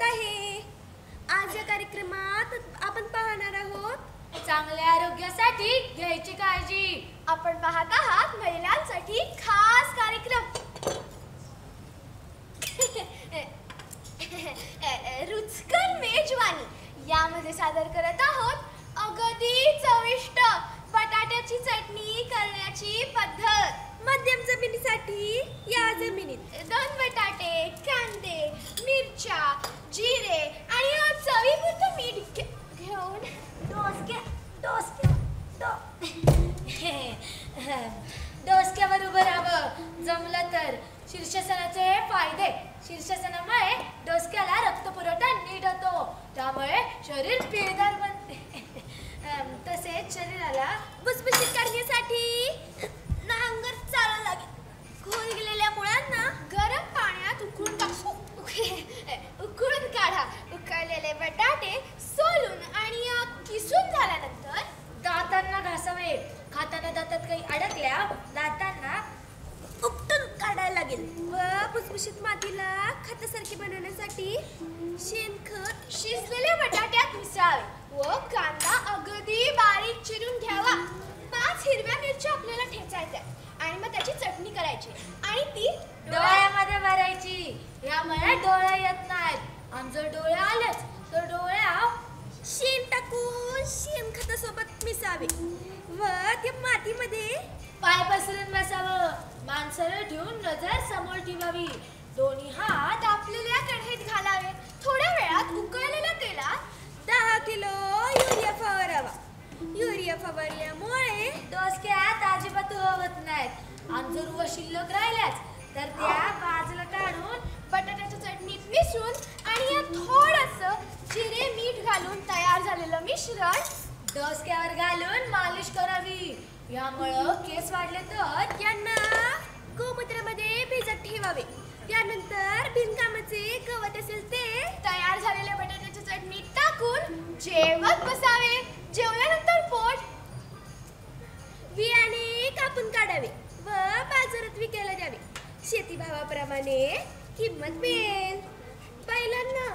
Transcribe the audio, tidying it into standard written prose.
स्वागत आहे. आज या कार्यक्रमात आपण पाहणार आहोत चांगल्या आरोग्यासाठी घ्यायची काळजी. आपण पाहत आहात महिलांसाठी खास कार्यक्रम रुचकर मेजवानी. यामध्ये सादर करत आहोत अगदी चविष्ट बटाट्याची चटणी करण्याची पद्धत. मध्यम जमिनीसाठी या जमिनीत 2 बटाटे, कांदे, मिरच्या, जिरे आणि चवीपुरतं मीठ घेऊन डोसक्यावर उभं राहावं. जमलं तर शीर्षासनाचे फायदे. शीर्षासनामुळे डोसक्याला रक्तपुरवठा नीट होतो, त्यामुळे शरीर पिळदार बनते. तसेच शरीराला भुसभुशीत करण्यासाठी नांगर चालायला लागेल. खोल गेलेल्या मुळांना गरम पाण्यात उकळून काढा. उकळलेले बटाटे सोलून आणि किसून झाल्यानंतर दातांना घासावे. खाताना दातात काही अडकल्या दातांना उपटून काढायला लागेल. व भुसभुशीत मातीला खतासारखी बनवण्यासाठी शेणखत शिजलेल्या बटाट्यात मिसळावे व कांदा अगदी बारीक चिरून घ्यावा. 5 हिरव्या मिरच्या आपल्याला ठेचायच्या आणि मग त्याची चटणी करायची आणि ती डोळ्यामध्ये भरायची. यामुळे डोळे येत नाहीत आणि जर डोळे आलेच तर डोळ्या शेण टाकून शेणखतासोबत मिसळावे व त्या मातीमध्ये पाय पसरून बसावं. मान सरळ ठेवून नजर समोर ठेवावी. दोन्ही हात तापलेल्या कढईत घालावे. थोड्या वेळात उकळलेल्या तेलात 10 किलो युरिया फवारावा. युरिया फवारल्यामुळे डोसक्यात अजिबात होत नाहीत आणि जर व शिल्लक राहिल्याच तर त्या बाजूला काढून बटाट्याच्या चटणीत मिसळून आणि यात थोडंसं जिरे मीठ घालून तयार झालेलं मिश्रण डोसक्यावर घालून मालिश करावी. यामुळं केस वाढले तर यांना गोमूत्रामध्ये भिजत ठेवावे. त्यानंतर बिनकामाचे गवत असेल ते तयार झालेल्या बटाट्याच्या चटणीत टाकून जेवत बसावे. जेवल्यानंतर पोट बियाणे कापून काढावे व बाजारात विकायला द्यावे. शेतीभावाप्रमाणे किंमत मिळेल. पहिल्यांदा